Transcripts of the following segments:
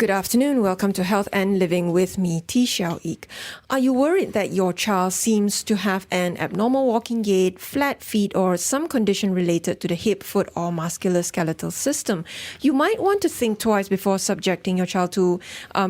Good afternoon. Welcome to Health and Living with me, T. Xiao Ik. Are you worried that your child seems to have an abnormal walking gait, flat feet, or some condition related to the hip, foot, or musculoskeletal system? You might want to think twice before subjecting your child to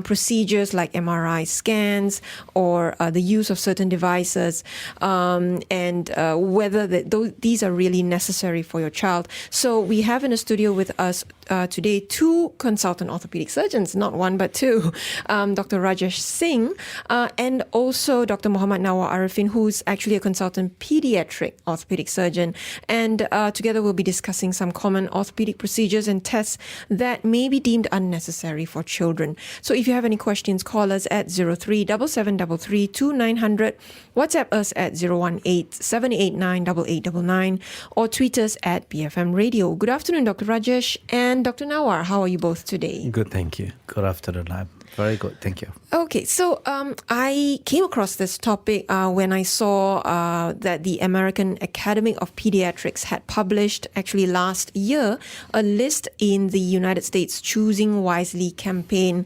procedures like MRI scans or the use of certain devices and whether these are really necessary for your child. So we have in the studio with us today two consultant orthopedic surgeons, not one but two, Dr. Rajesh Singh and also Dr. Muhammad Nawar Ariffin, who's actually a consultant pediatric orthopedic surgeon. And together we'll be discussing some common orthopedic procedures and tests that may be deemed unnecessary for children. So if you have any questions, call us at 03-7733-2900, WhatsApp us at 018-789-8899, or tweet us at BFM Radio. Good afternoon, Dr. Rajesh and Dr. Nawar. How are you both today? Good, thank you. Good afternoon. I'm very good, thank you. Okay, so I came across this topic when I saw that the American Academy of Pediatrics had published, actually last year, a list in the United States Choosing Wisely campaign.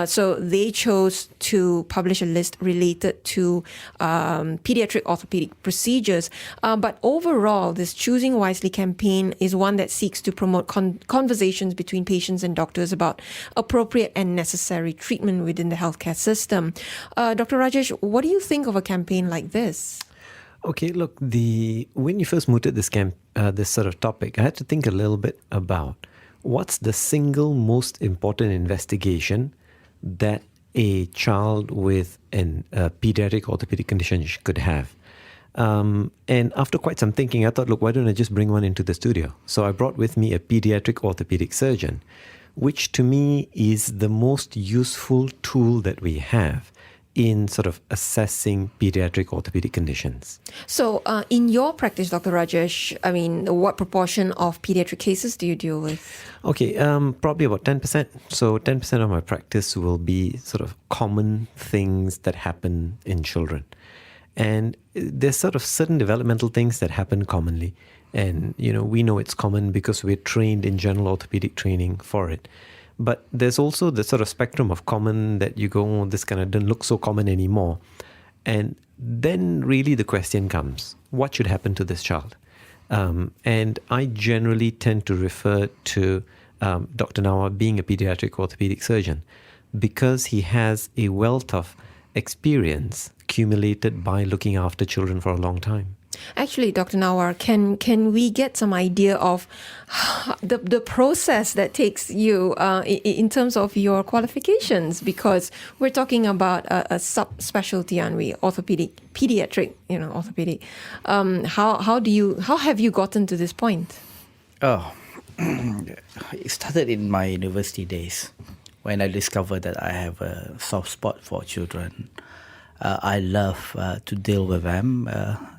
So they chose to publish a list related to pediatric orthopedic procedures. But overall, this Choosing Wisely campaign is one that seeks to promote conversations between patients and doctors about appropriate and necessary treatment within the healthcare system. Dr. Rajesh, what do you think of a campaign like this? Okay, look, when you first mooted this sort of topic, I had to think a little bit about what's the single most important investigation that a child with a pediatric orthopedic condition could have. And after quite some thinking, I thought, look, why don't I just bring one into the studio? So I brought with me a pediatric orthopedic surgeon, which to me is the most useful tool that we have in sort of assessing pediatric orthopedic conditions. So in your practice, Dr. Rajesh, I mean, what proportion of pediatric cases do you deal with? Okay, probably about 10%. So 10% of my practice will be sort of common things that happen in children. And there's sort of certain developmental things that happen commonly. And, we know it's common because we're trained in general orthopedic training for it. But there's also the sort of spectrum of common that you go, oh, this kind of doesn't look so common anymore. And then really the question comes, what should happen to this child? And I generally tend to refer to Dr. Nawar being a pediatric orthopedic surgeon because he has a wealth of experience accumulated by looking after children for a long time. Actually, Dr. Nawar, can we get some idea of the process that takes you in terms of your qualifications? Because we're talking about a subspecialty, aren't we? Pediatric, orthopedic. How have you gotten to this point? Oh, it started in my university days when I discovered that I have a soft spot for children. I love to deal with them.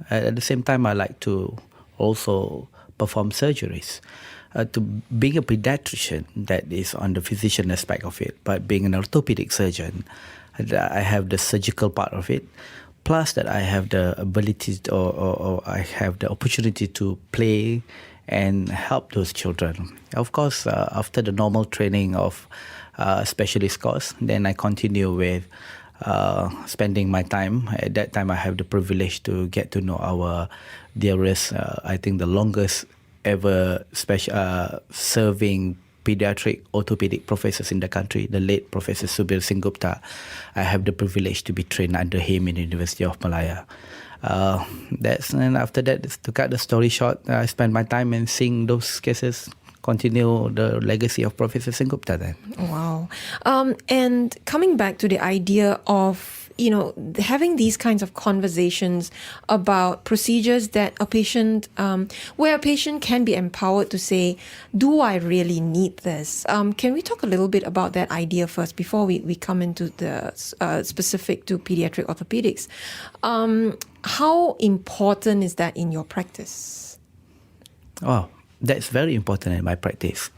At the same time, I like to also perform surgeries. To being a pediatrician, that is on the physician aspect of it, but being an orthopedic surgeon, I have the surgical part of it. Plus that I have the ability or I have the opportunity to play and help those children. Of course, after the normal training of specialist course, then I continue with spending my time. At that time, I have the privilege to get to know our dearest, I think the longest ever serving pediatric orthopedic professors in the country, the late Professor Subir Singh Gupta. I have the privilege to be trained under him in the University of Malaya. And after that, to cut the story short, I spent my time in seeing those cases continue the legacy of Professor Singh Gupta then. Wow. And coming back to the idea of, having these kinds of conversations about procedures that where a patient can be empowered to say, do I really need this? Can we talk a little bit about that idea first before we come into the specific to pediatric orthopedics? How important is that in your practice? Oh, that's very important in my practice.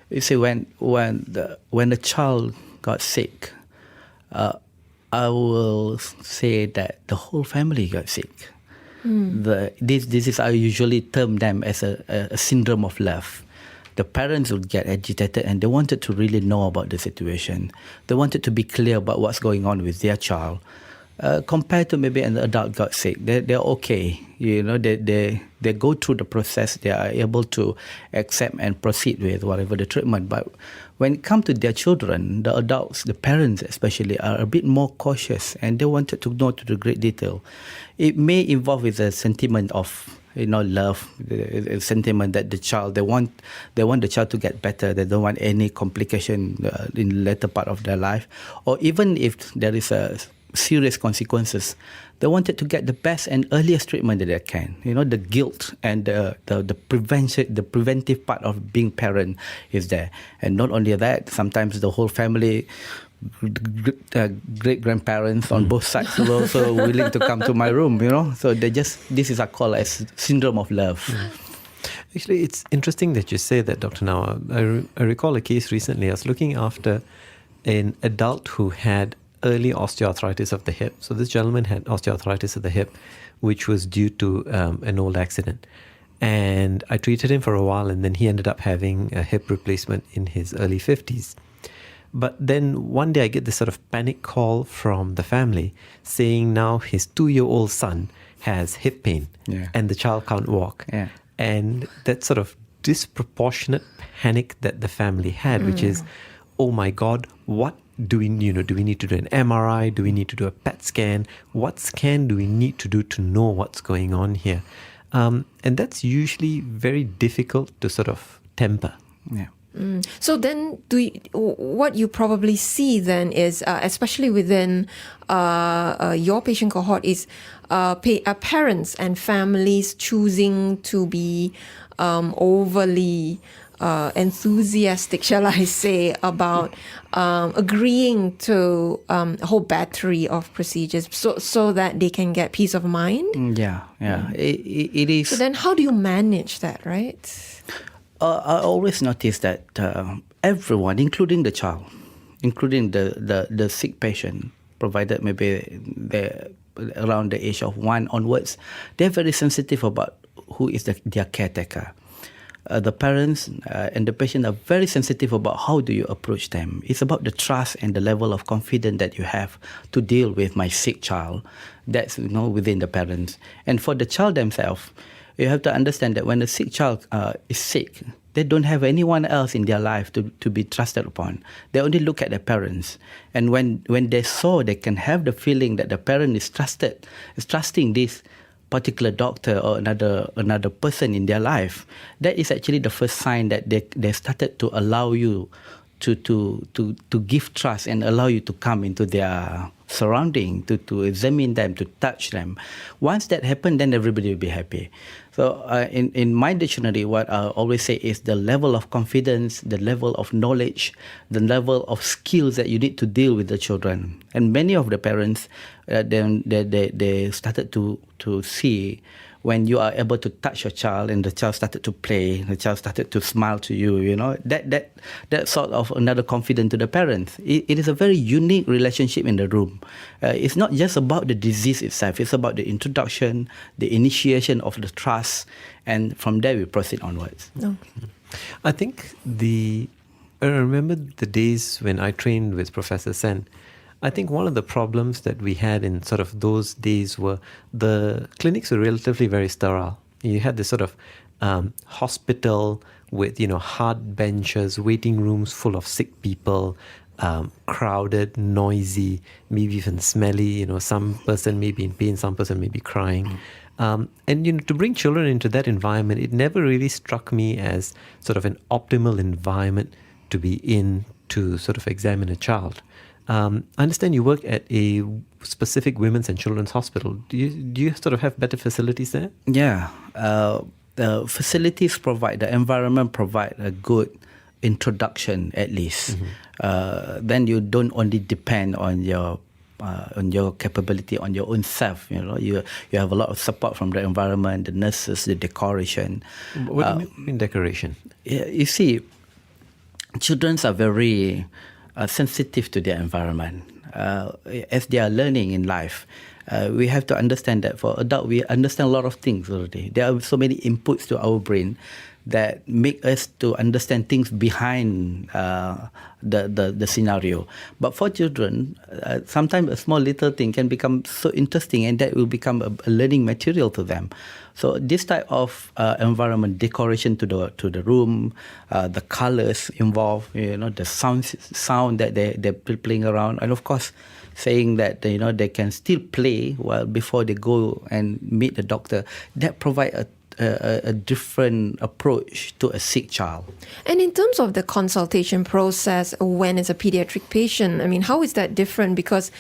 You see, when the child got sick, I will say that the whole family got sick. This is, I usually term them as a syndrome of love. the parents would get agitated and they wanted to really know about the situation. They wanted to be clear about what's going on with their child. Compared to maybe an adult got sick, they're okay. They go through the process. They are able to accept and proceed with whatever the treatment. But when it comes to their children, the adults, the parents especially, are a bit more cautious, and they wanted to know to the great detail. It may involve with a sentiment of love, a sentiment that the child, they want the child to get better. They don't want any complication in the later part of their life, or even if there is a serious consequences, they wanted to get the best and earliest treatment that they can. The guilt and the preventive part of being parent is there. And not only that, sometimes the whole family, great grandparents on both sides were also willing to come to my room. So this is called as syndrome of love. Actually, it's interesting that you say that, Dr. Nawar. I recall a case recently. I was looking after an adult who had early osteoarthritis of the hip. So this gentleman had osteoarthritis of the hip, which was due to an old accident. And I treated him for a while, and then he ended up having a hip replacement in his early 50s. But then one day I get this sort of panic call from the family saying now his 2-year-old son has hip pain and the child can't walk. Yeah. And that sort of disproportionate panic that the family had, which is, oh my God, what do we need to do an MRI? Do we need to do a PET scan? What scan do we need to do to know what's going on here? And that's usually very difficult to sort of temper. Yeah. So then, what you probably see then is, especially within your patient cohort, is parents and families choosing to be overly enthusiastic, shall I say, about agreeing to a whole battery of procedures so that they can get peace of mind? Yeah. It is. So then how do you manage that, right? I always notice that everyone, including the child, including the sick patient, provided maybe they're around the age of 1 onwards, they're very sensitive about who is their caretaker. The parents and the patient are very sensitive about how do you approach them. It's about the trust and the level of confidence that you have to deal with my sick child. That's within the parents. And for the child themselves, you have to understand that when a sick child is sick, they don't have anyone else in their life to be trusted upon. They only look at their parents. And when they can have the feeling that the parent is trusting this particular doctor or another person in their life, that is actually the first sign that they started to allow you to give trust and allow you to come into their surrounding, to examine them, to touch them. Once that happens, then everybody will be happy. So in my dictionary, what I always say is the level of confidence, the level of knowledge, the level of skills that you need to deal with the children. And many of the parents, then they started to see when you are able to touch your child and the child started to play, the child started to smile to you, that sort of another confidence to the parents. It is a very unique relationship in the room. It's not just about the disease itself, it's about the introduction, the initiation of the trust, and from there we proceed onwards. Oh. I think I remember the days when I trained with Professor Sen. I think one of the problems that we had in sort of those days were the clinics were relatively very sterile. You had this sort of hospital with, hard benches, waiting rooms full of sick people, crowded, noisy, maybe even smelly. Some person may be in pain, some person may be crying. And to bring children into that environment, it never really struck me as sort of an optimal environment to be in to sort of examine a child. I understand you work at a specific women's and children's hospital. Do you sort of have better facilities there? Yeah. The facilities provide, the environment provide a good introduction at least. Mm-hmm. Then you don't only depend on your capability, on your own self. You have a lot of support from the environment, the nurses, the decoration. What do you mean decoration? You see, children are very sensitive to their environment. As they are learning in life, we have to understand that for adult, we understand a lot of things already. There are so many inputs to our brain that make us to understand things behind the scenario. But for children, sometimes a small little thing can become so interesting, and that will become a learning material to them. So this type of environment, decoration to the room, the colors involved, the sound that they're playing around, and of course, saying that they can still play while before they go and meet the doctor. That provide a different approach to a sick child. And in terms of the consultation process when it's a pediatric patient, I mean, how is that different? Because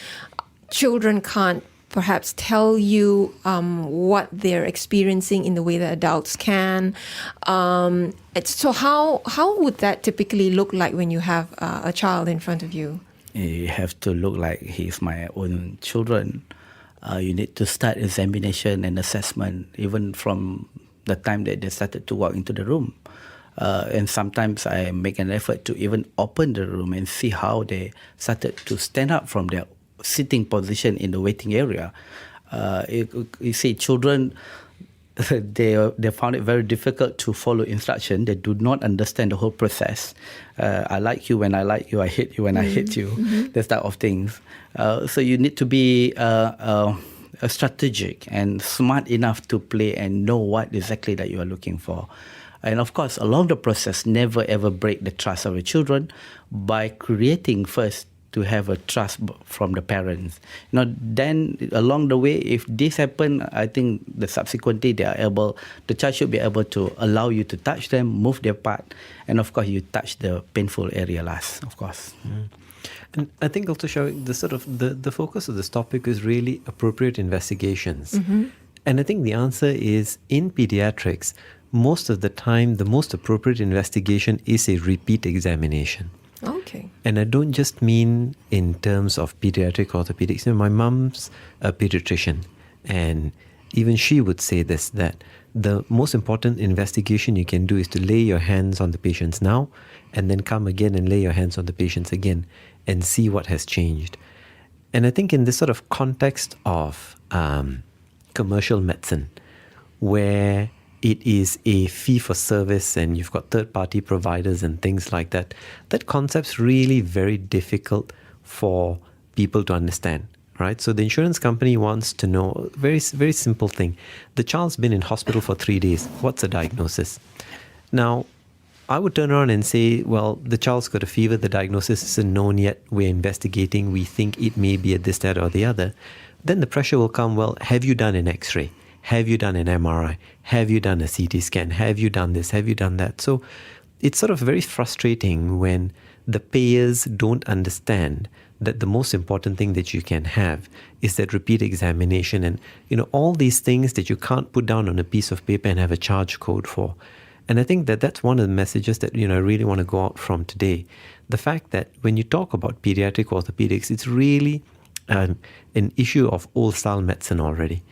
children can't perhaps tell you what they're experiencing in the way that adults can. So how would that typically look like when you have a child in front of you? You have to look like he's my own children. You need to start examination and assessment even from the time that they started to walk into the room. And sometimes I make an effort to even open the room and see how they started to stand up from their sitting position in the waiting area. You see, children, they found it very difficult to follow instruction. They do not understand the whole process. I like you when I like you. I hate you when I hate you. That type of things. So you need to be strategic and smart enough to play and know what exactly that you are looking for. And of course, along the process, never ever break the trust of the children by creating first to have a trust from the parents. Then along the way, if this happen, I think the subsequently the child should be able to allow you to touch them, move their part, and of course you touch the painful area last, of course. And I think also showing the focus of this topic is really appropriate investigations. And I think the answer is in pediatrics, most of the time, the most appropriate investigation is a repeat examination. Okay. And I don't just mean in terms of pediatric orthopedics. My mom's a pediatrician, and even she would say this, that the most important investigation you can do is to lay your hands on the patients now and then come again and lay your hands on the patients again and see what has changed. And I think in this sort of context of commercial medicine, where it is a fee for service and you've got third-party providers and things like that, that concept's really very difficult for people to understand, right? So the insurance company wants to know, very, very simple thing. The child's been in hospital for 3 days. What's the diagnosis? Now, I would turn around and say, well, the child's got a fever. The diagnosis isn't known yet. We're investigating. We think it may be a this, that, or the other. Then the pressure will come, well, have you done an X-ray? Have you done an MRI? Have you done a CT scan? Have you done this? Have you done that? So it's sort of very frustrating when the payers don't understand that the most important thing that you can have is that repeat examination and, all these things that you can't put down on a piece of paper and have a charge code for. And I think that that's one of the messages that, I really want to go out from today. The fact that when you talk about pediatric orthopedics, it's really an issue of old-style medicine already.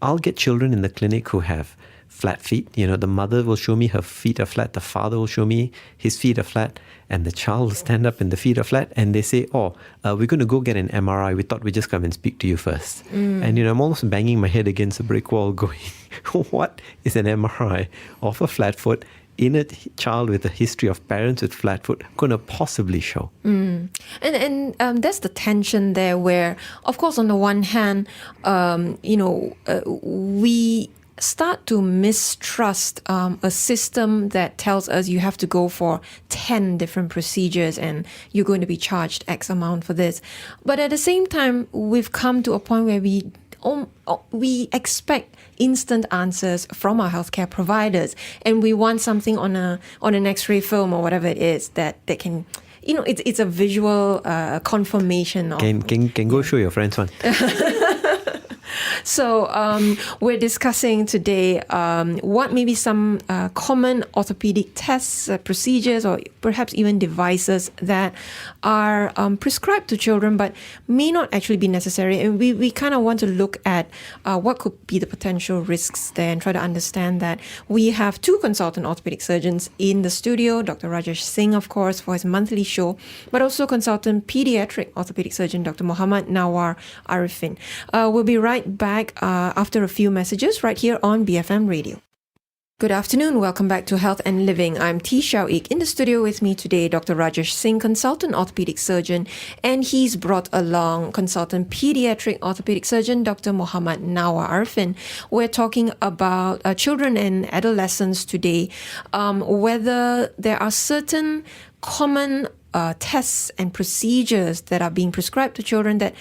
I'll get children in the clinic who have flat feet. The mother will show me her feet are flat. The father will show me his feet are flat. And the child will stand up and the feet are flat. And they say, we're going to go get an MRI. We thought we'd just come and speak to you first. And, I'm almost banging my head against a brick wall going, what is an MRI of a flat foot in a child with a history of parents with flat foot going to possibly show? And that's the tension there where, of course, on the one hand, we start to mistrust a system that tells us you have to go for 10 different procedures and you're going to be charged X amount for this. But at the same time, we've come to a point where we expect instant answers from our healthcare providers, and we want something on an X-ray film or whatever it is that can, it's a visual confirmation of. Can go show your friends one. So we're discussing today what may be some common orthopedic tests, procedures, or perhaps even devices that are prescribed to children but may not actually be necessary. And we kind of want to look at what could be the potential risks there and try to understand that. We have two consultant orthopedic surgeons in the studio, Dr. Rajesh Singh, of course, for his monthly show, but also consultant pediatric orthopedic surgeon, Dr. Muhammad Nawar Ariffin. We'll be right back after a few messages right here on BFM Radio. Good afternoon. Welcome back to Health and Living. I'm T. Xiao Ik. In the studio with me today, Dr. Rajesh Singh, consultant orthopedic surgeon, and he's brought along consultant pediatric orthopedic surgeon, Dr. Muhammad Nawar Ariffin. We're talking about children and adolescents today, whether there are certain common tests and procedures that are being prescribed to children that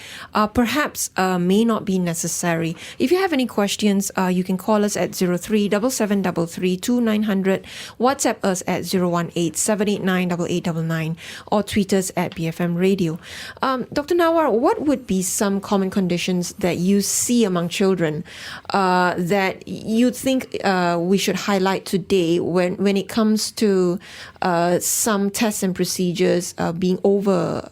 perhaps may not be necessary. If you have any questions, you can call us at 03-7733-2900, WhatsApp us at 018-789-8899, or tweet us at BFM Radio. Dr. Nawar, what would be some common conditions that you see among children that you think we should highlight today when it comes to some tests and procedures being over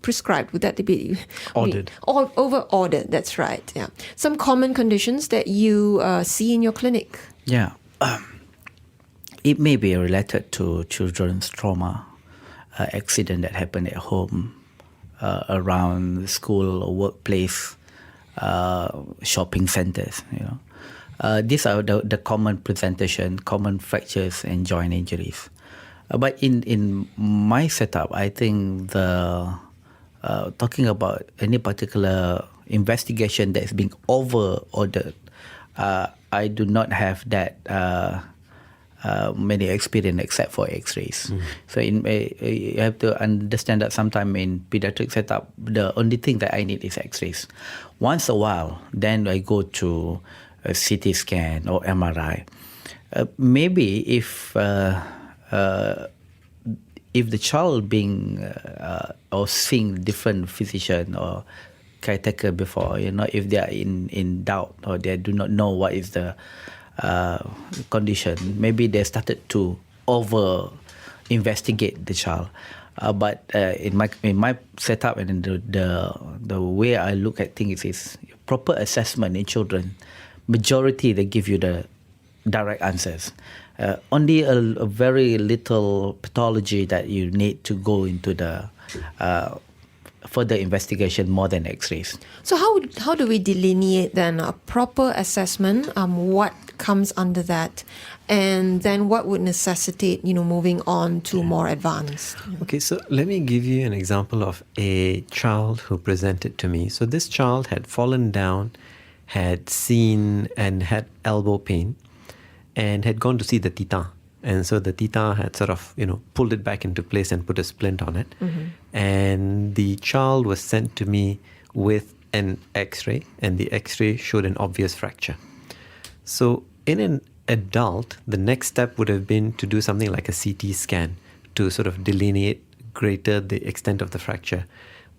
prescribed? Would that be Ordered? Over ordered, that's right. Yeah. Some common conditions that you see in your clinic. Yeah. It may be related to children's trauma, accident that happened at home, around school or workplace, shopping centers. These are the common presentation, common fractures and joint injuries. But in my setup, I think talking about any particular investigation that is being over-ordered, I do not have that many experience except for X-rays. So you have to understand that sometime in pediatric setup, the only thing that I need is X-rays. Once a while, then I go to a CT scan or MRI. Maybe if the child being or seeing different physician or caretaker before, if they are in doubt or they do not know what is the condition, maybe they started to over investigate the child. But in my setup and the way I look at things is proper assessment in children. Majority they give you the direct answers. Only a very little pathology that you need to go into the further investigation more than X-rays. So how do we delineate then a proper assessment? What comes under that, and then what would necessitate moving on to more advanced? Okay, so let me give you an example of a child who presented to me. So this child had fallen down, had seen and had elbow pain, and had gone to see the tita. And so the tita had sort of, pulled it back into place and put a splint on it. And the child was sent to me with an X-ray, and the X-ray showed an obvious fracture. So in an adult, the next step would have been to do something like a CT scan to sort of delineate greater the extent of the fracture.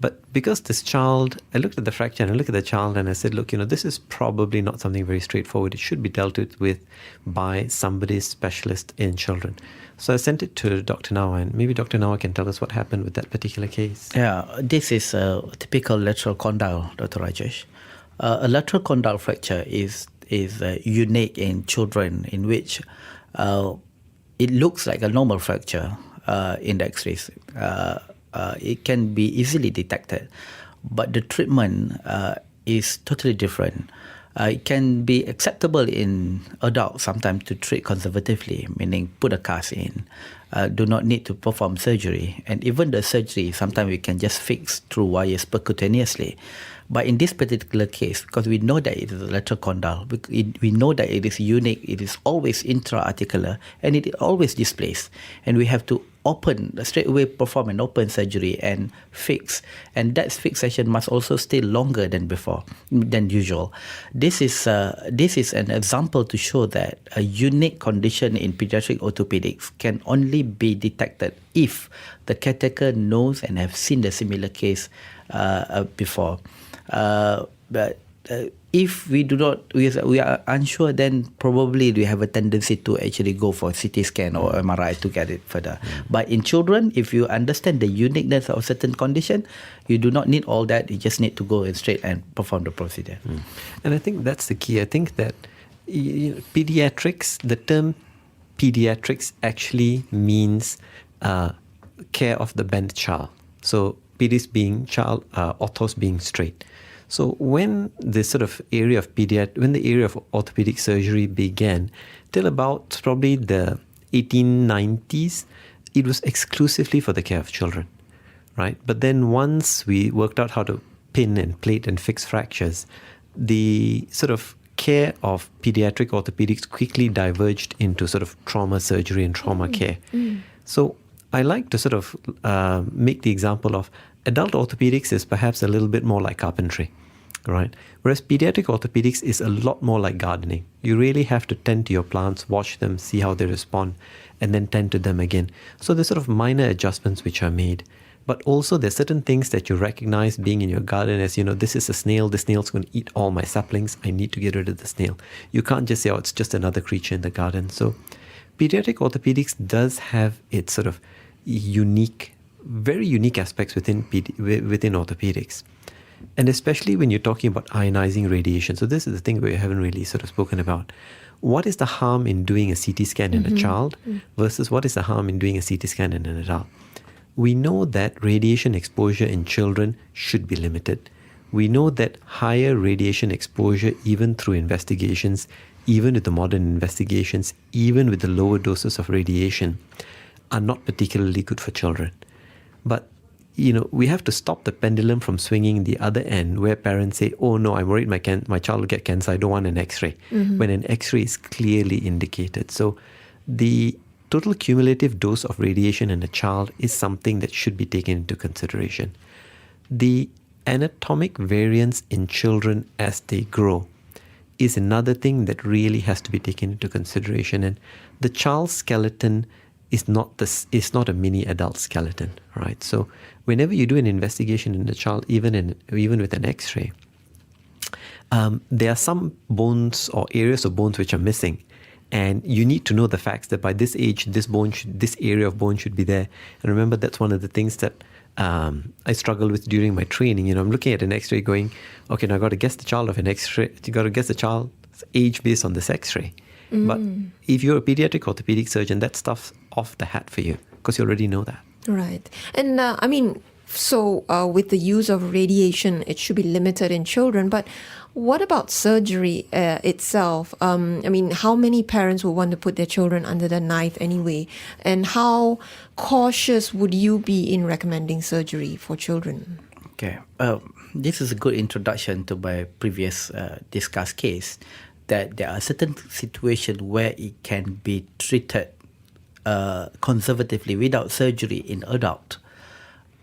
But because this child, I looked at the fracture and I looked at the child and I said, look, this is probably not something very straightforward. It should be dealt with by somebody specialist in children. So I sent it to Dr. Nawar, and maybe Dr. Nawar can tell us what happened with that particular case. Yeah, this is a typical lateral condyle, Dr. Rajesh. A lateral condyle fracture is unique in children, in which it looks like a normal fracture in the X-rays. It can be easily detected, but the treatment is totally different. It can be acceptable in adults sometimes to treat conservatively, meaning put a cast in, do not need to perform surgery. And even the surgery, sometimes we can just fix through wires percutaneously. But in this particular case, because we know that it is a lateral condyle, we know that it is unique, it is always intra-articular, and it always displaced. And we have to straight away perform an open surgery and fix. And that fixation must also stay longer than usual. This is an example to show that a unique condition in pediatric orthopedics can only be detected if the caretaker knows and have seen the similar case before. But if we do not, we are unsure, then probably we have a tendency to actually go for CT scan or MRI to get it further. But in children, if you understand the uniqueness of a certain condition, you do not need all that. You just need to go in straight and perform the procedure. And I think that's the key. I think that pediatrics, the term pediatrics actually means care of the bent child. So pedis being child, orthos being straight. So when this sort of area of when the area of orthopedic surgery began, till about probably the 1890s, it was exclusively for the care of children, right? But then once we worked out how to pin and plate and fix fractures, the sort of care of pediatric orthopedics quickly diverged into sort of trauma surgery and trauma care. So I like to sort of make the example of adult orthopedics is perhaps a little bit more like carpentry, right? Whereas pediatric orthopedics is a lot more like gardening. You really have to tend to your plants, watch them, see how they respond, and then tend to them again. So there's sort of minor adjustments which are made. But also there's certain things that you recognize being in your garden as, this is a snail, the snail's going to eat all my saplings, I need to get rid of the snail. You can't just say, it's just another creature in the garden. So pediatric orthopedics does have its sort of very unique aspects within orthopedics. And especially when you're talking about ionizing radiation. So this is the thing we haven't really sort of spoken about. What is the harm in doing a CT scan in a child versus what is the harm in doing a CT scan in an adult? We know that radiation exposure in children should be limited. We know that higher radiation exposure, even through investigations, even with the modern investigations, even with the lower doses of radiation, are not particularly good for children. But, we have to stop the pendulum from swinging the other end where parents say, oh no, I'm worried my child will get cancer, I don't want an X-ray, when an X-ray is clearly indicated. So the total cumulative dose of radiation in a child is something that should be taken into consideration. The anatomic variance in children as they grow is another thing that really has to be taken into consideration. And the child's skeleton is not a mini adult skeleton, right? So whenever you do an investigation in a child, even with an X-ray, there are some bones or areas of bones which are missing. And you need to know the facts that by this age, this area of bone should be there. And remember, that's one of the things that I struggle with during my training. I'm looking at an X-ray going, okay, now I've got to guess the child of an X-ray. You got to guess the child's age based on this X-ray. But if you're a pediatric orthopedic surgeon, that stuff's off the hat for you because you already know that. Right. And with the use of radiation, it should be limited in children. But what about surgery itself? How many parents would want to put their children under the knife anyway? And how cautious would you be in recommending surgery for children? Okay. This is a good introduction to my previous discussed case, that there are certain situations where it can be treated conservatively without surgery in adult,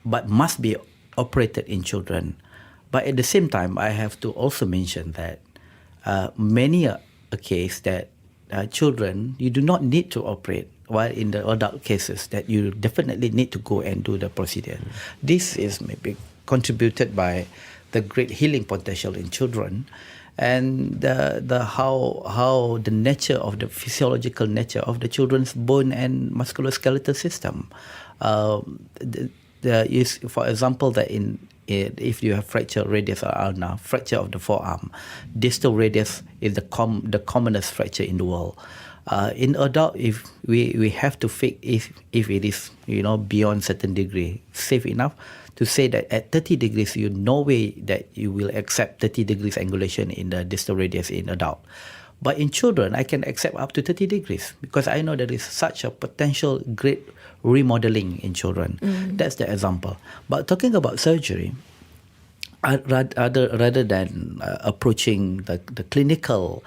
but must be operated in children. But at the same time, I have to also mention that many a case that children, you do not need to operate, while in the adult cases that you definitely need to go and do the procedure. This is maybe contributed by the great healing potential in children, and how the nature of the physiological nature of the children's bone and musculoskeletal system. Is, for example, that if you have fracture radius or ulna, fracture of the forearm, distal radius is the commonest fracture in the world. In adult, if we have to fix if it is beyond certain degree safe enough to say that at 30 degrees, no way that you will accept 30 degrees angulation in the distal radius in adult. But in children, I can accept up to 30 degrees because I know there is such a potential great remodeling in children. That's the example. But talking about surgery, rather than approaching the clinical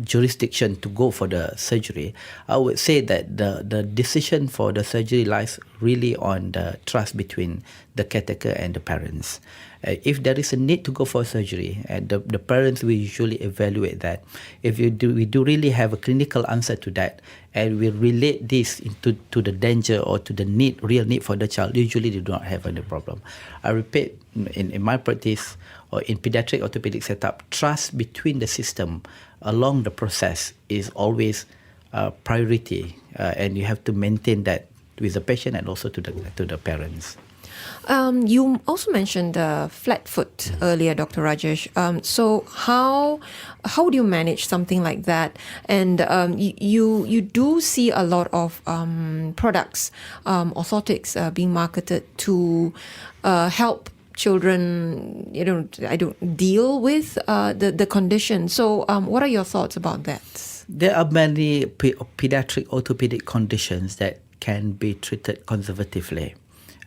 jurisdiction to go for the surgery, I would say that the decision for the surgery lies really on the trust between the caretaker and the parents. If there is a need to go for surgery, and the parents will usually evaluate that. If we do really have a clinical answer to that, and we relate this to the danger or to the real need for the child, usually they do not have any problem. I repeat, in my practice or in pediatric orthopedic setup, trust between the system along the process is always a priority, and you have to maintain that with the patient and also to the parents. You also mentioned flat foot earlier, Dr. Rajesh. So how do you manage something like that? And you do see a lot of products, orthotics being marketed to help children, I don't deal with the condition. So what are your thoughts about that? There are many pediatric orthopedic conditions that can be treated conservatively.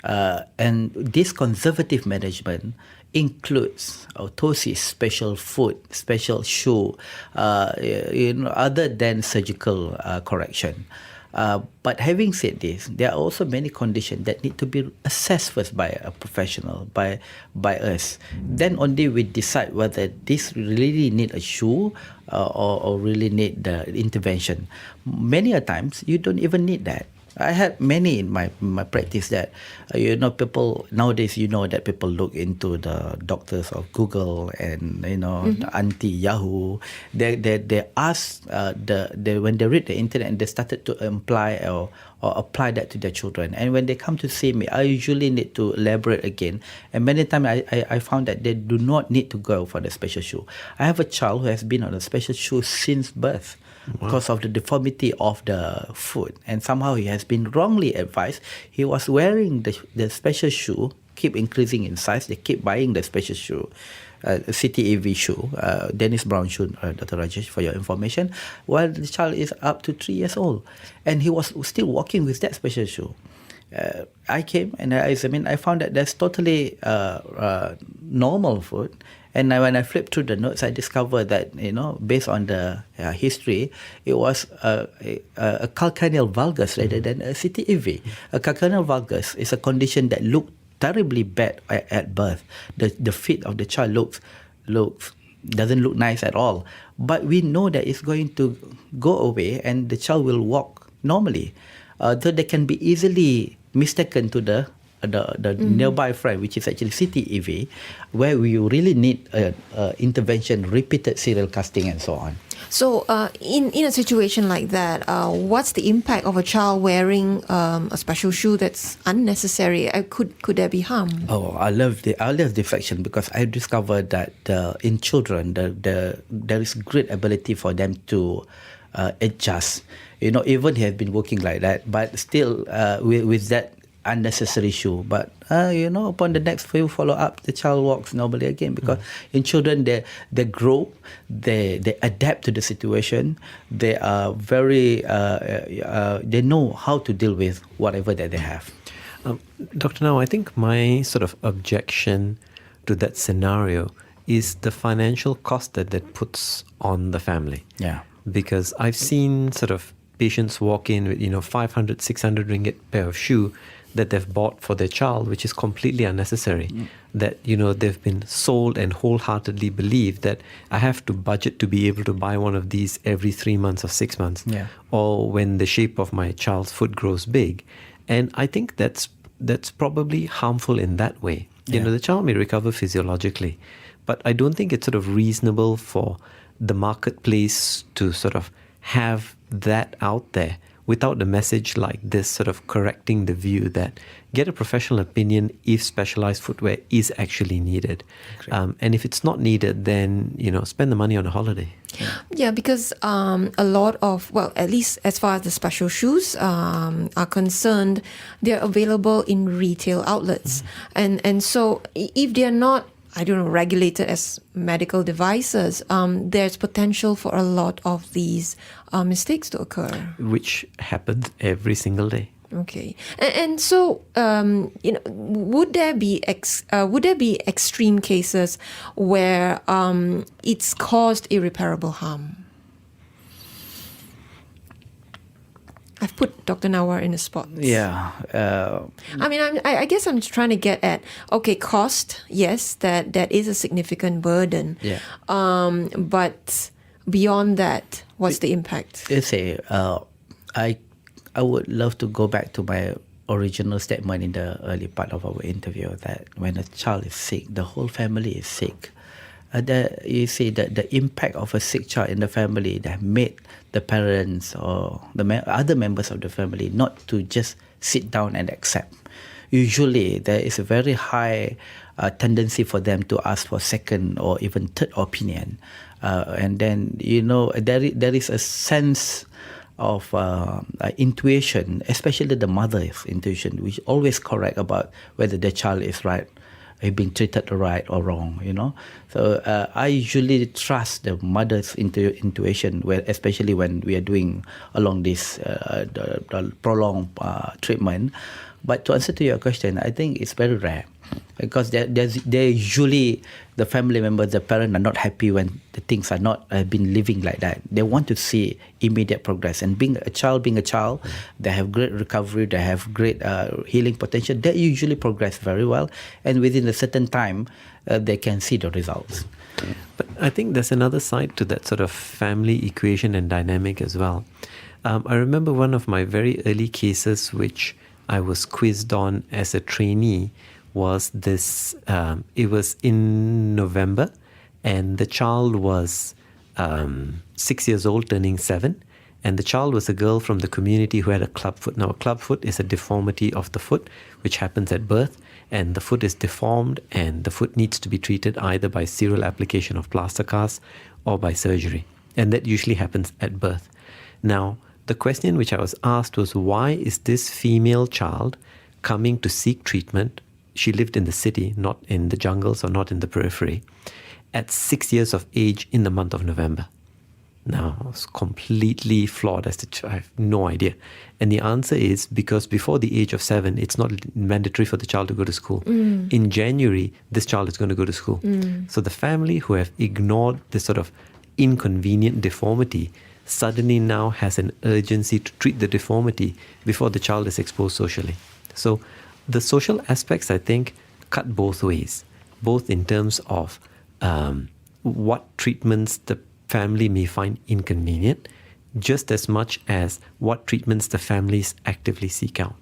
And this conservative management includes orthosis, special foot, special shoe, other than surgical correction. But having said this, there are also many conditions that need to be assessed first by a professional, by us. Then only we decide whether this really need a shoe or really need the intervention. Many a times you don't even need that. I had many in my practice that, people nowadays, that people look into the doctors of Google and, Auntie Yahoo. They ask, when they read the internet, and they started to imply or apply that to their children. And when they come to see me, I usually need to elaborate again. And many times I found that they do not need to go for the special shoe. I have a child who has been on a special shoe since birth. Wow. Because of the deformity of the foot, and somehow he has been wrongly advised. He was wearing the special shoe, keep increasing in size. They keep buying the special shoe, CTAV shoe, Dennis Brown shoe, Dr. Rajesh, for your information, while the child is up to 3 years old, and he was still walking with that special shoe. I came and I examined. I found that that's totally normal foot. And when I flipped through the notes, I discovered that, based on the history, it was a calcaneal valgus rather than a CTEV. A calcaneal valgus is a condition that looked terribly bad at birth. The feet of the child doesn't look nice at all. But we know that it's going to go away and the child will walk normally. So they can be easily mistaken to the nearby friend, which is actually CTEV, where we really need intervention, repeated serial casting, and so on. So in a situation like that, what's the impact of a child wearing a special shoe that's unnecessary? Could there be harm? Oh, I love deflection, because I discovered that in children, there is great ability for them to adjust. Even he has been working like that, but still with that unnecessary shoe. But upon the next few follow-up, the child walks normally again, because in children they grow, they adapt to the situation, they are very they know how to deal with whatever that they have. Dr. Nawar, I think my sort of objection to that scenario is the financial cost that puts on the family. Yeah. Because I've seen sort of patients walk in with 500, 600 ringgit pair of shoe that they've bought for their child, which is completely unnecessary. That they've been sold and wholeheartedly believe that I have to budget to be able to buy one of these every 3 months or 6 months, or when the shape of my child's foot grows big. And I think that's probably harmful in that way. The child may recover physiologically, but I don't think it's sort of reasonable for the marketplace to sort of have that out there without a message like this sort of correcting the view that get a professional opinion if specialized footwear is actually needed. And if it's not needed, then, spend the money on a holiday. Yeah, because a lot of, at least as far as the special shoes are concerned, they're available in retail outlets. And so if they're not, regulated as medical devices, there's potential for a lot of these mistakes to occur. Which happens every single day. Okay. And so, would there be extreme cases where it's caused irreparable harm? I've put Dr. Nawar in a spot. Yeah. I guess I'm trying to get at, cost, yes, that is a significant burden. Yeah. But beyond that, what's the impact? I would love to go back to my original statement in the early part of our interview, that when a child is sick, the whole family is sick. You see that the impact of a sick child in the family that made the parents or the other members of the family not to just sit down and accept. Usually there is a very high tendency for them to ask for second or even third opinion. And then, there is a sense of intuition, especially the mother's intuition, which is always correct about whether the child is right are you being treated right or wrong, So I usually trust the mother's intuition, especially when we are doing along this the prolonged treatment. But to answer to your question, I think it's very rare, because they're usually the family members, the parents are not happy when the things are not been living like that. They want to see immediate progress. And being a child, they have great recovery, they have great healing potential. They usually progress very well, and within a certain time, they can see the results. But I think there's another side to that sort of family equation and dynamic as well. I remember one of my very early cases, which I was quizzed on as a trainee, was this. It was in November, and the child was 6 years old, turning 7. And the child was a girl from the community who had a club foot. Now, a club foot is a deformity of the foot, which happens at birth, and the foot is deformed, and the foot needs to be treated either by serial application of plaster cast or by surgery. And that usually happens at birth. Now, the question which I was asked was, why is this female child coming to seek treatment? She lived in the city, not in the jungles or not in the periphery, at 6 years of age in the month of November. Now, I was completely flawed as to, I have no idea. And the answer is because before the age of 7, it's not mandatory for the child to go to school. In January, this child is going to go to school. So the family who have ignored this sort of inconvenient deformity suddenly now has an urgency to treat the deformity before the child is exposed socially. So the social aspects, I think, cut both ways, both in terms of what treatments the family may find inconvenient, just as much as what treatments the families actively seek out.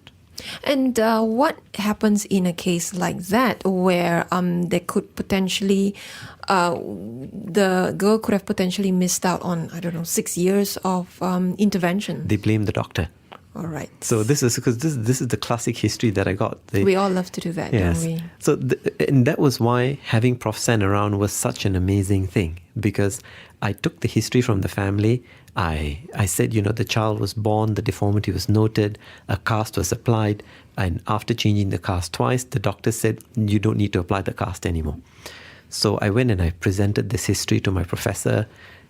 And what happens in a case like that, where they could potentially, the girl could have potentially missed out on, 6 years of intervention? They blame the doctor. All right. So this is because this is the classic history that I got. We all love to do that, yes. don't we? So and that was why having Prof. Sen around was such an amazing thing, because I took the history from the family. I said, the child was born, the deformity was noted, a cast was applied, and after changing the cast twice, the doctor said, you don't need to apply the cast anymore. So I went and I presented this history to my professor,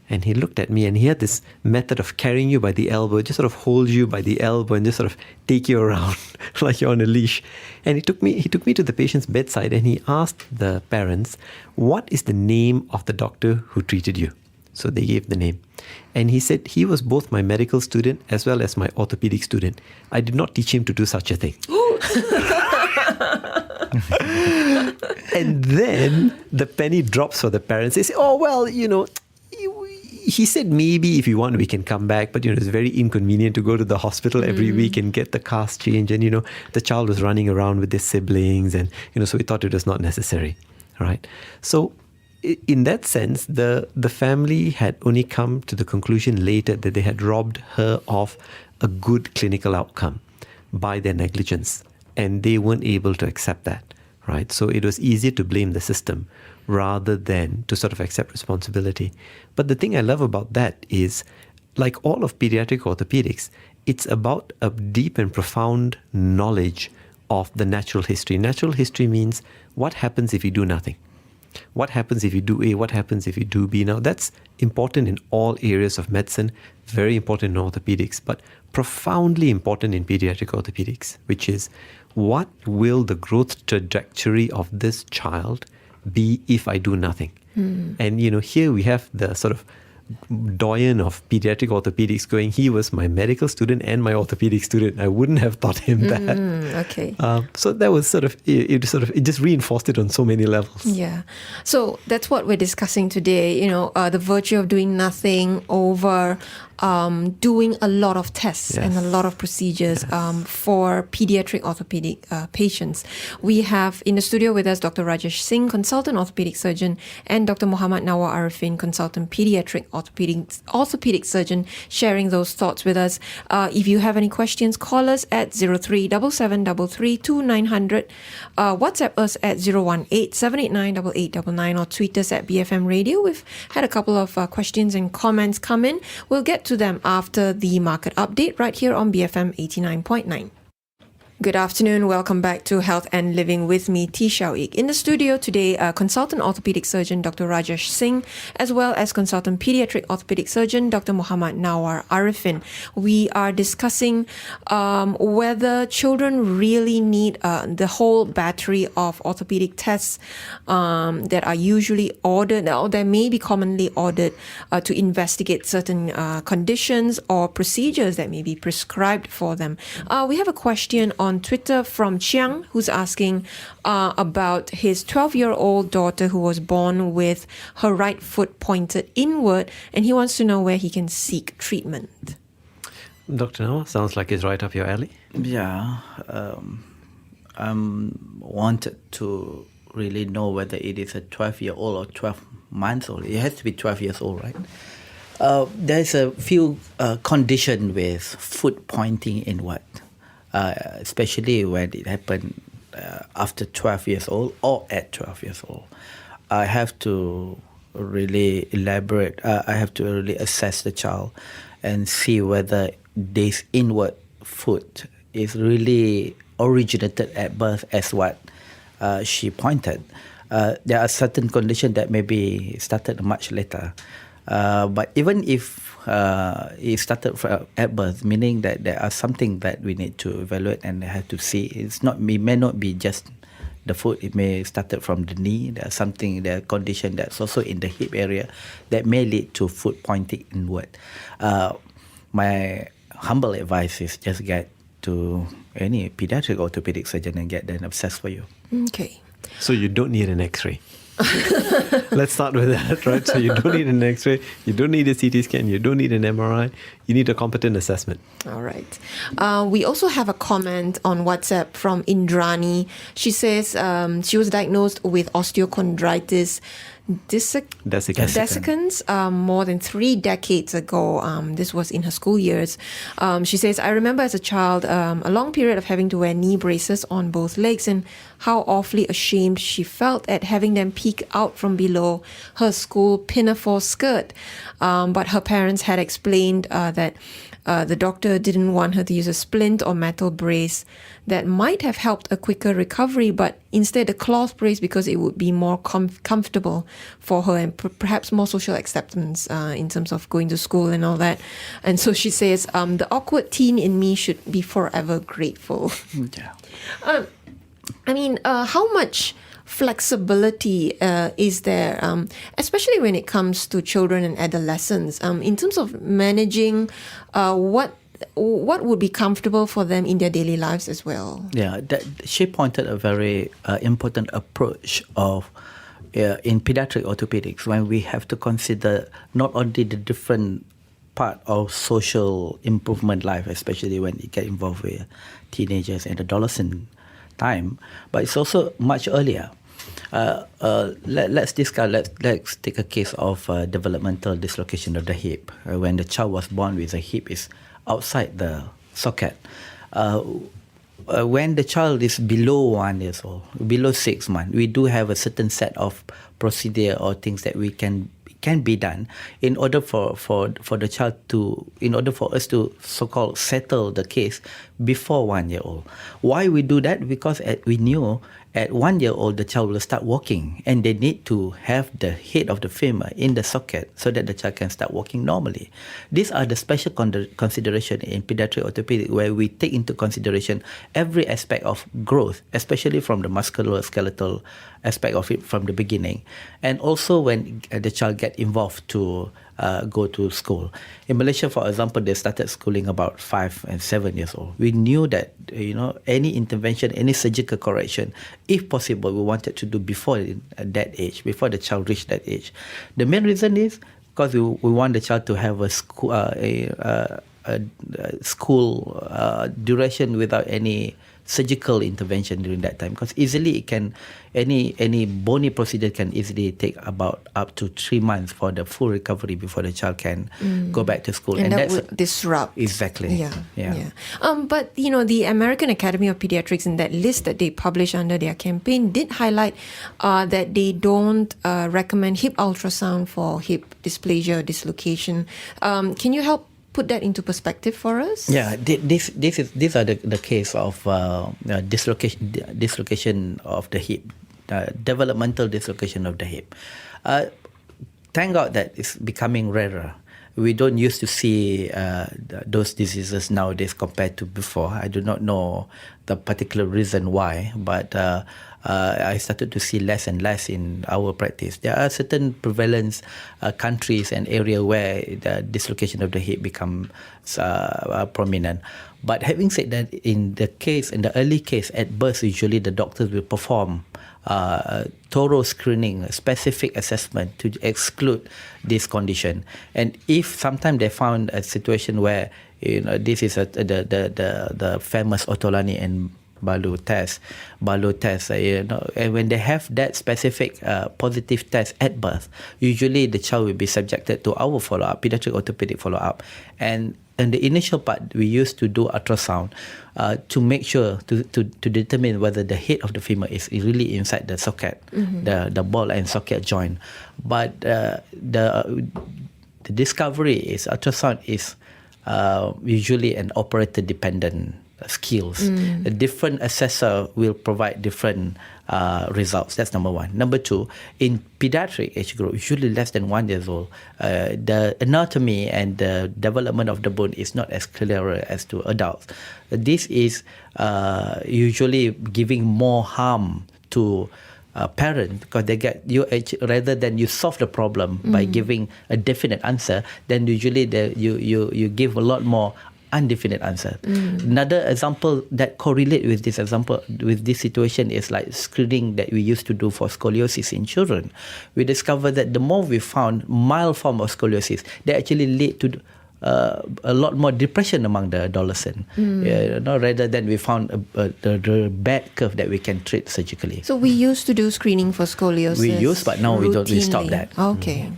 and he looked at me, and he had this method of carrying you by the elbow, just sort of hold you by the elbow and just sort of take you around like you're on a leash. And he took me to the patient's bedside, and he asked the parents, what is the name of the doctor who treated you? So they gave the name. And he said he was both my medical student as well as my orthopedic student. I did not teach him to do such a thing. And then the penny drops for the parents. They say, oh, well, he said maybe if you want we can come back, but it's very inconvenient to go to the hospital every week and get the cast changed, and the child was running around with their siblings, and so we thought it was not necessary, right? So in that sense, the family had only come to the conclusion later that they had robbed her of a good clinical outcome by their negligence, and they weren't able to accept that, right? So it was easier to blame the system rather than to sort of accept responsibility. But the thing I love about that is, like all of pediatric orthopedics, it's about a deep and profound knowledge of the natural history. Natural history means what happens if you do nothing. What happens if you do A? What happens if you do B? Now, that's important in all areas of medicine, very important in orthopedics, but profoundly important in pediatric orthopedics, which is what will the growth trajectory of this child be if I do nothing? And, here we have the sort of doyen of pediatric orthopedics going, he was my medical student and my orthopedic student. I wouldn't have taught him that. Okay. So that was it just reinforced it on so many levels. Yeah. So that's what we're discussing today, the virtue of doing nothing over doing a lot of tests and a lot of procedures for pediatric orthopedic patients. We have in the studio with us Dr. Rajesh Singh, consultant orthopedic surgeon, and Dr. Muhammad Nawar Ariffin, consultant pediatric orthopedic surgeon, sharing those thoughts with us. If you have any questions, call us at 0377332900, WhatsApp us at 018-789-8899, or tweet us at BFM Radio. We've had a couple of questions and comments come in. We'll get to them after the market update right here on BFM 89.9. Good afternoon. Welcome back to Health and Living with me, T. Xiao Ik. In the studio today, consultant orthopedic surgeon Dr. Rajesh Singh, as well as consultant pediatric orthopedic surgeon Dr. Muhammad Nawar Ariffin. We are discussing whether children really need the whole battery of orthopedic tests that are usually ordered or that may be commonly ordered to investigate certain conditions or procedures that may be prescribed for them. We have a question on Twitter from Chiang, who's asking about his 12-year-old daughter who was born with her right foot pointed inward, and he wants to know where he can seek treatment. Dr. Nawar, sounds like it's right up your alley. Yeah, I wanted to really know whether it is a 12-year-old or 12 months old. It has to be 12 years old, right? There's a few conditions with foot pointing inward. Especially when it happened after 12 years old or at 12 years old. I have to really elaborate, I have to really assess the child and see whether this inward foot is really originated at birth as what she pointed. There are certain conditions that maybe started much later. But even if it started at birth, meaning that there are something that we need to evaluate and have to see. It may not be just the foot. It may started from the knee. There's a condition that's also in the hip area that may lead to foot pointing inward. My humble advice is just get to any pediatric orthopedic surgeon and get them assessed for you. Okay. So you don't need an X-ray. Let's start with that, right? So you don't need an X-ray, you don't need a CT scan, you don't need an MRI, you need a competent assessment. All right. We also have a comment on WhatsApp from Indrani. She says she was diagnosed with osteochondritis dissecans more than 3 decades ago. This was in her school years. She says, I remember as a child a long period of having to wear knee braces on both legs and how awfully ashamed she felt at having them peek out from below her school pinafore skirt. But her parents had explained that the doctor didn't want her to use a splint or metal brace that might have helped a quicker recovery, but instead a cloth brace because it would be more comfortable for her and perhaps more social acceptance in terms of going to school and all that. And so she says, the awkward teen in me should be forever grateful. Yeah. How much flexibility is there, especially when it comes to children and adolescents, in terms of managing what would be comfortable for them in their daily lives as well? Yeah, she pointed a very important approach of in pediatric orthopedics when we have to consider not only the different part of social improvement life, especially when you get involved with teenagers and adolescent time, but it's also much earlier. Let's take a case of developmental dislocation of the hip. When the child was born with the hip is outside the socket. When the child is below 1 year old, below 6 months, we do have a certain set of procedure or things that we can be done in order for the child to, in order for us to so-called settle the case before 1 year old. Why we do that? Because we knew at 1 year old the child will start walking and they need to have the head of the femur in the socket so that the child can start walking normally. These are the special consideration in pediatric orthopedic where we take into consideration every aspect of growth, especially from the musculoskeletal aspect of it from the beginning, and also when the child get involved to go to school. In Malaysia, for example, they started schooling about 5 and 7 years old. We knew that any intervention, any surgical correction, if possible, we wanted to do before that age, before the child reached that age. The main reason is because we want the child to have a school duration without any surgical intervention during that time, because easily it can any bony procedure can easily take about up to 3 months for the full recovery before the child can go back to school, and that would disrupt. Exactly. Yeah. But the American Academy of Pediatrics, in that list that they published under their campaign, did highlight that they don't recommend hip ultrasound for hip dysplasia or dislocation. Can you help put that into perspective for us? Yeah, these are the case of dislocation of the hip, developmental dislocation of the hip. Thank God that it's becoming rarer. We don't used to see those diseases nowadays compared to before. I do not know the particular reason why, but I started to see less and less in our practice. There are certain prevalence countries and area where the dislocation of the hip becomes prominent. But having said that, in the early case at birth, usually the doctors will perform thorough screening, specific assessment to exclude this condition. And if sometimes they found a situation where this is the famous Otolani and Balu test, and when they have that specific positive test at birth, usually the child will be subjected to our follow-up, pediatric orthopedic follow-up. And in the initial part, we used to do ultrasound to make sure to determine whether the head of the femur is really inside the socket, the ball and socket joint. But the discovery is ultrasound is usually an operator dependent skills. A different assessor will provide different results. That's number one. Number two, in pediatric age group, usually less than 1 year old, the anatomy and the development of the bone is not as clear as to adults. This is usually giving more harm to parents, because they get you rather than you solve the problem by giving a definite answer, then usually you give a lot more undefinite answer. Another example that correlate with this example, with this situation, is like screening that we used to do for scoliosis in children. We discovered that the more we found mild form of scoliosis, they actually lead to a lot more depression among the adolescent, rather than we found the bad curve that we can treat surgically. So we used to do screening for scoliosis. We used, but now we stop that. Okay.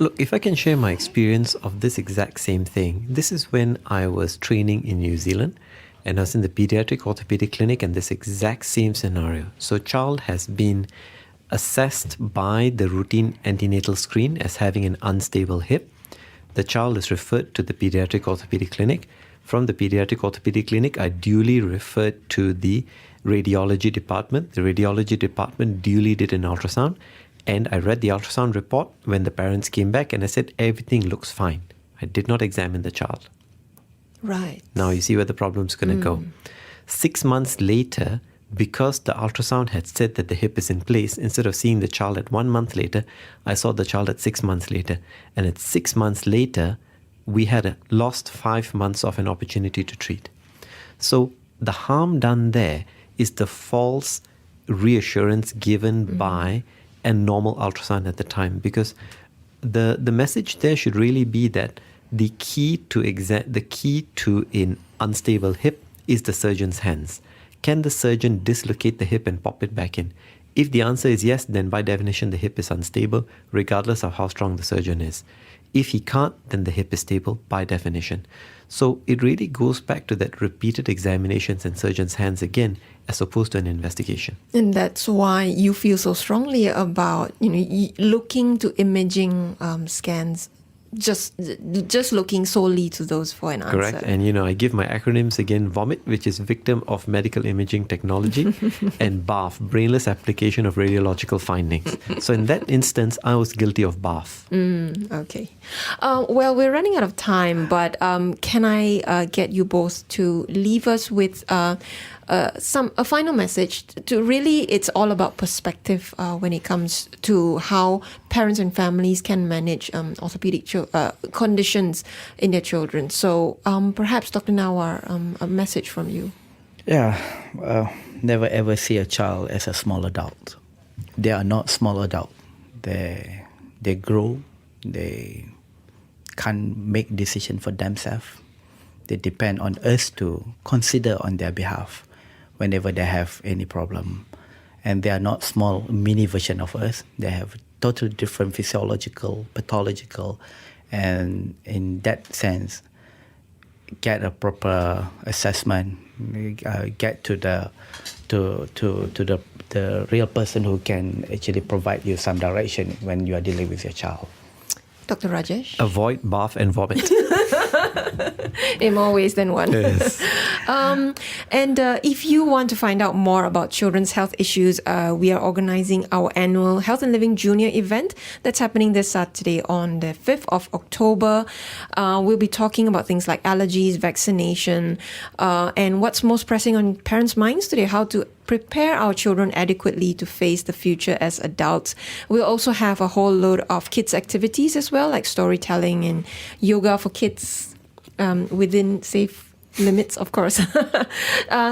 Look, if I can share my experience of this exact same thing, this is when I was training in New Zealand and I was in the pediatric orthopedic clinic, and this exact same scenario. So child has been assessed by the routine antenatal screen as having an unstable hip. The child is referred to the pediatric orthopedic clinic. From the pediatric orthopedic clinic, I duly referred to the radiology department. The radiology department duly did an ultrasound, and I read the ultrasound report when the parents came back, and I said, everything looks fine. I did not examine the child. Right. Now you see where the problem's going to go. 6 months later, because the ultrasound had said that the hip is in place, instead of seeing the child at 1 month later, I saw the child at 6 months later. And at 6 months later, we had lost 5 months of an opportunity to treat. So the harm done there is the false reassurance given by a normal ultrasound at the time, because the message there should really be that the key to an unstable hip is the surgeon's hands. Can the surgeon dislocate the hip and pop it back in? If the answer is yes, then by definition the hip is unstable, regardless of how strong the surgeon is. If he can't, then the hip is stable by definition. So it really goes back to that repeated examinations and surgeon's hands again, as opposed to an investigation. And that's why you feel so strongly about looking to imaging scans. Just looking solely to those for an answer. Correct. And I give my acronyms again: VOMIT, which is Victim of Medical Imaging Technology, and BAF, Brainless Application of Radiological Findings. So in that instance, I was guilty of BAF. Okay. Well, we're running out of time, but can I get you both to leave us with a final message? To really, it's all about perspective when it comes to how parents and families can manage orthopedic conditions in their children. So perhaps Dr. Nawar, a message from you. Yeah, never ever see a child as a small adult. They are not small adult. They grow. They can't make decision for themselves. They depend on us to consider on their behalf whenever they have any problem. And they are not small mini version of us. They have totally different physiological, pathological, and in that sense, get a proper assessment, get to the real person who can actually provide you some direction when you are dealing with your child. Dr. Rajesh? Avoid BAF and vomit. In more ways than one. Yes. And if you want to find out more about children's health issues, we are organizing our annual Health and Living Junior event that's happening this Saturday on the 5th of October. We'll be talking about things like allergies, vaccination, and what's most pressing on parents' minds today, how to prepare our children adequately to face the future as adults. We'll also have a whole load of kids' activities as well, like storytelling and yoga for kids within safe limits, of course.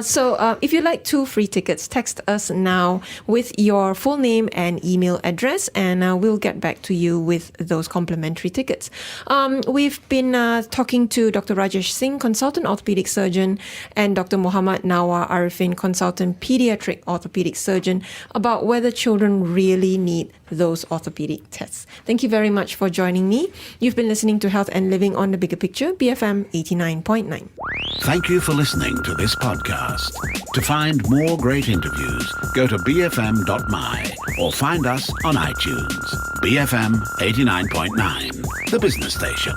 So if you'd like 2 free tickets, text us now with your full name and email address, and we'll get back to you with those complimentary tickets. We've been talking to Dr. Rajesh Singh, consultant orthopedic surgeon, and Dr. Muhammad Nawar Ariffin, consultant pediatric orthopedic surgeon, about whether children really need those orthopedic tests. Thank you very much for joining me. You've been listening to Health and Living on the Bigger Picture, BFM 89.9. Thank you for listening to this podcast. To find more great interviews, go to bfm.my or find us on iTunes. BFM 89.9, the business station.